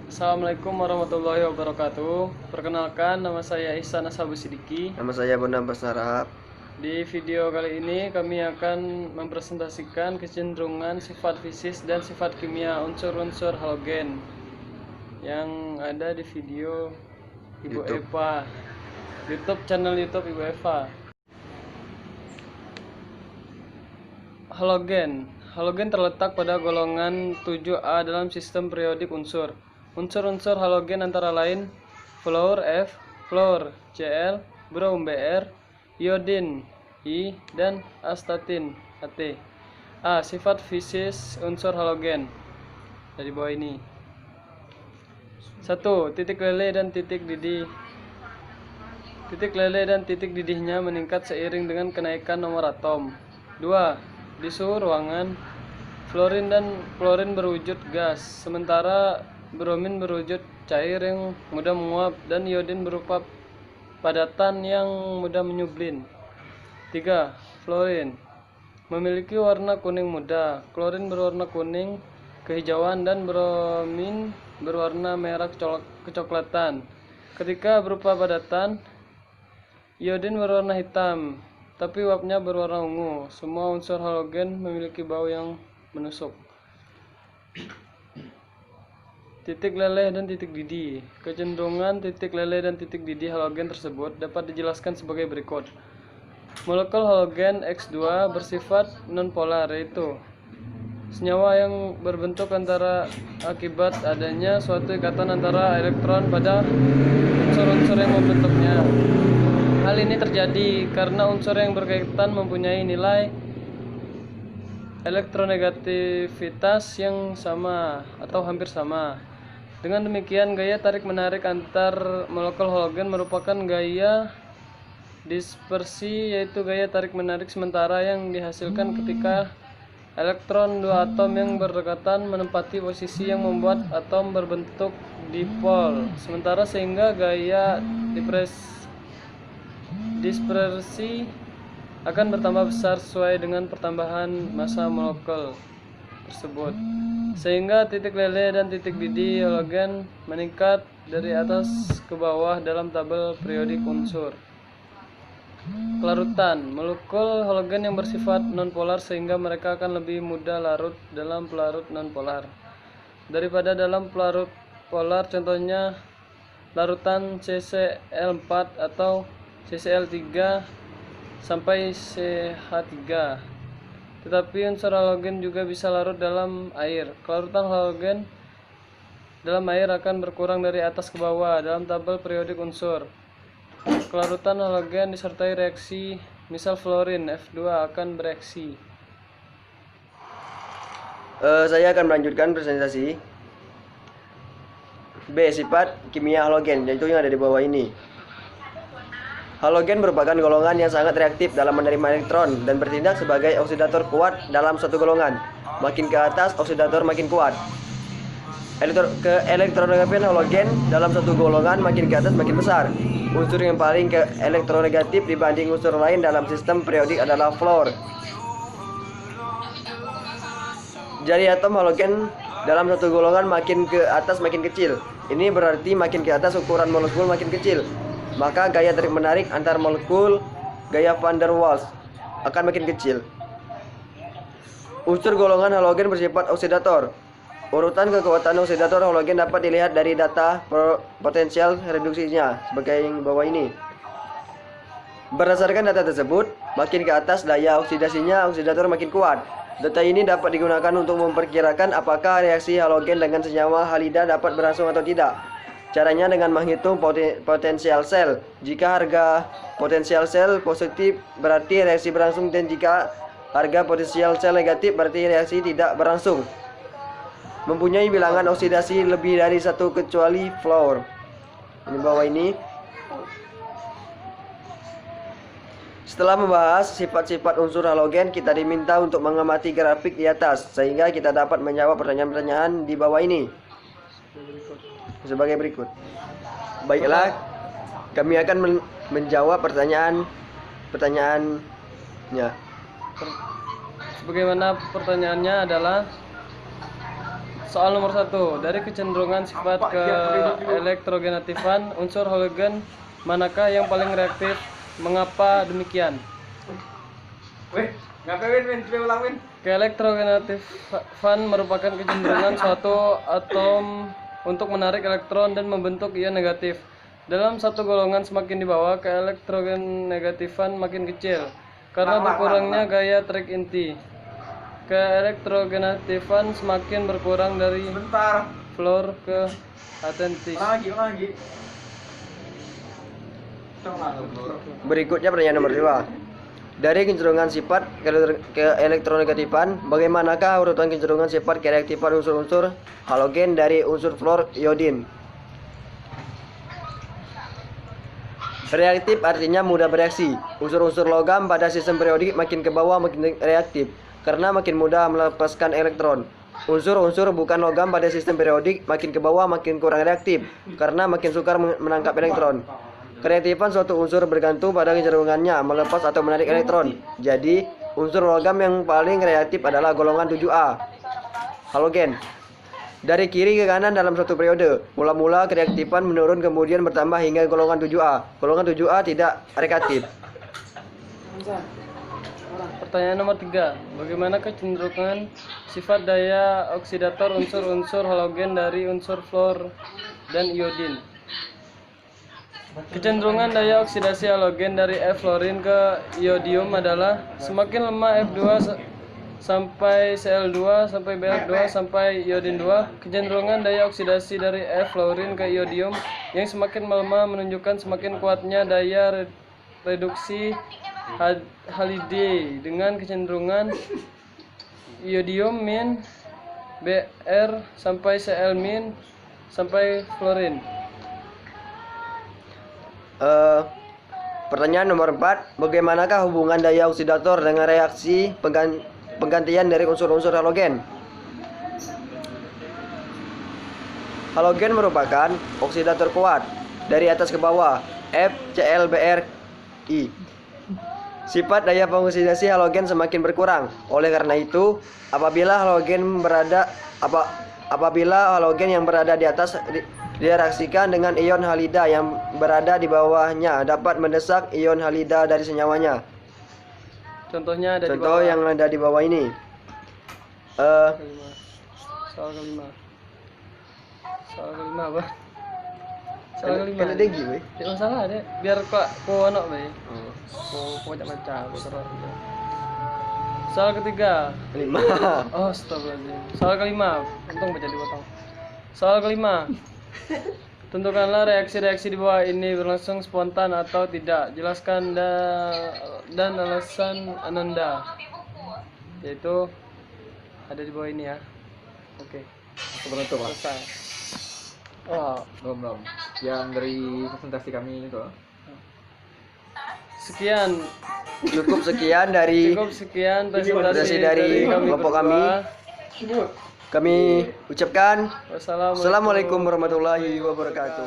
Assalamualaikum warahmatullahi wabarakatuh. Perkenalkan, nama saya Ihsan Ashabu Sidiki. Nama saya Barnabas Narahap. Di video kali ini kami akan mempresentasikan kecenderungan sifat fisik dan sifat kimia unsur-unsur halogen yang ada di video Ibu YouTube. Eva, channel YouTube Ibu Eva. Halogen terletak pada golongan 7A dalam sistem periodik unsur. Unsur-unsur halogen antara lain fluor F, fluor Cl, brom Br, iodin I, dan astatin At. Sifat fisik unsur halogen dari bawah ini. 1. Titik lele dan titik didih. Titik lele dan titik didihnya meningkat seiring dengan kenaikan nomor atom. 2. Di suhu ruangan, fluorin dan klorin berwujud gas, sementara bromin berwujud cair yang mudah menguap, dan iodin berupa padatan yang mudah menyublin. 3. Fluorin memiliki warna kuning muda, klorin berwarna kuning kehijauan, dan bromin berwarna merah kecoklatan. Ketika berupa padatan, iodin berwarna hitam, tapi uapnya berwarna ungu. Semua unsur halogen memiliki bau yang menusuk. Titik leleh dan titik didih. Kecenderungan titik leleh dan titik didih halogen tersebut dapat dijelaskan sebagai berikut. Molekul halogen X2 bersifat nonpolar, yaitu senyawa yang berbentuk antara akibat adanya suatu ikatan antara elektron pada unsur-unsur yang membentuknya. Hal ini terjadi karena unsur yang berkaitan mempunyai nilai elektronegativitas yang sama atau hampir sama. Dengan demikian, gaya tarik-menarik antar molekul halogen merupakan gaya dispersi, yaitu gaya tarik-menarik sementara yang dihasilkan ketika elektron dua atom yang berdekatan menempati posisi yang membuat atom berbentuk dipol sementara, sehingga gaya dispersi akan bertambah besar sesuai dengan pertambahan massa molekul tersebut, sehingga titik lele dan titik didih halogen meningkat dari atas ke bawah dalam tabel periodik unsur. Kelarutan molekul halogen yang bersifat nonpolar, sehingga mereka akan lebih mudah larut dalam pelarut nonpolar daripada dalam pelarut polar. Contohnya larutan CCl4 atau CCl3 sampai CH3. Tetapi unsur halogen juga bisa larut dalam air. Kelarutan halogen dalam air akan berkurang dari atas ke bawah dalam tabel periodik unsur. Kelarutan halogen disertai reaksi, misal fluorin F2 akan bereaksi. Saya akan melanjutkan presentasi. B. Sifat kimia halogen, yaitu yang ada di bawah ini. Halogen merupakan golongan yang sangat reaktif dalam menerima elektron dan bertindak sebagai oksidator kuat dalam suatu golongan. Makin ke atas, oksidator makin kuat. Elektronegatifan halogen dalam satu golongan makin ke atas makin besar. Unsur yang paling ke elektronegatif dibanding unsur lain dalam sistem periodik adalah fluor. Jari atom halogen dalam satu golongan makin ke atas makin kecil. Ini berarti makin ke atas ukuran molekul makin kecil, maka gaya tarik-menarik antar molekul, gaya van der Waals, akan makin kecil. Unsur golongan halogen bersifat oksidator. Urutan kekuatan oksidator halogen dapat dilihat dari data potensial reduksinya sebagai yang bawah ini. Berdasarkan data tersebut, makin ke atas daya oksidasinya, oksidator makin kuat. Data ini dapat digunakan untuk memperkirakan apakah reaksi halogen dengan senyawa halida dapat berlangsung atau tidak. Caranya dengan menghitung potensial sel. Jika harga potensial sel positif berarti reaksi berlangsung, dan jika harga potensial sel negatif berarti reaksi tidak berlangsung. Mempunyai bilangan oksidasi lebih dari satu kecuali fluor. Ini bawah ini. Setelah membahas sifat-sifat unsur halogen, kita diminta untuk mengamati grafik di atas sehingga kita dapat menjawab pertanyaan-pertanyaan di bawah ini sebagai berikut. Baiklah, kami akan menjawab pertanyaannya. Sebagaimana pertanyaannya adalah Soal nomor 1. Dari kecenderungan sifat ke elektronegatifan unsur halogen manakah yang paling reaktif? Mengapa demikian? Keelektronegatifan merupakan kecenderungan suatu atom untuk menarik elektron dan membentuk ion negatif. Dalam satu golongan semakin di bawah, keelektronegatifan makin kecil karena berkurangnya gaya tarik inti. Keelektronegatifan semakin berkurang dari Fluor ke atentis. Berikutnya pertanyaan nomor 2. Dari kecenderungan sifat keelektronegatifan, bagaimanakah urutan kecenderungan sifat kereaktifan unsur-unsur halogen dari unsur fluor iodin? Reaktif artinya mudah bereaksi. Unsur-unsur logam pada sistem periodik makin ke bawah makin reaktif karena makin mudah melepaskan elektron. Unsur-unsur bukan logam pada sistem periodik makin ke bawah makin kurang reaktif karena makin sukar menangkap elektron. Kereaktifan suatu unsur bergantung pada kecenderungannya melepas atau menarik elektron. Jadi, unsur logam yang paling reaktif adalah golongan 7A, halogen. Dari kiri ke kanan dalam satu periode, mula-mula kereaktifan menurun kemudian bertambah hingga golongan 7A. Golongan 7A tidak reaktif. Pertanyaan nomor 3. Bagaimana kecenderungan sifat daya oksidator unsur-unsur halogen dari unsur fluor dan iodin? Kecenderungan daya oksidasi halogen dari F-fluorin ke iodium adalah semakin lemah F2 sampai Cl2 sampai Br2 sampai iodin 2. Kecenderungan daya oksidasi dari F-fluorin ke iodium yang semakin melemah menunjukkan semakin kuatnya daya reduksi halide dengan kecenderungan iodium min Br sampai Cl min sampai fluorin. Pertanyaan nomor 4. Bagaimanakah hubungan daya oksidator dengan reaksi penggantian dari unsur-unsur halogen? Halogen merupakan oksidator kuat dari atas ke bawah, FCl-Br-I. Sifat daya pengoksidasi halogen semakin berkurang. Oleh karena itu, apabila halogen yang berada di atas direaksikan dengan ion halida yang berada di bawahnya dapat mendesak ion halida dari senyawanya. Contohnya ada di Contoh bawah. yang ada di bawah ini. Soal kelima apa? Soal kelima. Kan ada lagi, weh. Tidak masalah deh, biar kok anak be. Kok macam-macam terus. Soal ketiga. 5. Oh, astagfirullahaladzim. Soal kelima, untung baca dipotong. Soal kelima. Tentukanlah reaksi-reaksi di bawah ini berlangsung spontan atau tidak. Jelaskan dan alasan Ananda. Yaitu ada di bawah ini ya. Oke. Penutup Pak. Selesai. Oh, Belum. Yang dari presentasi kami itu. sekian Cukup sekian dari presentasi dari kelompok kami. berdua. Kami ucapkan Wassalamualaikum Assalamualaikum warahmatullahi wabarakatuh.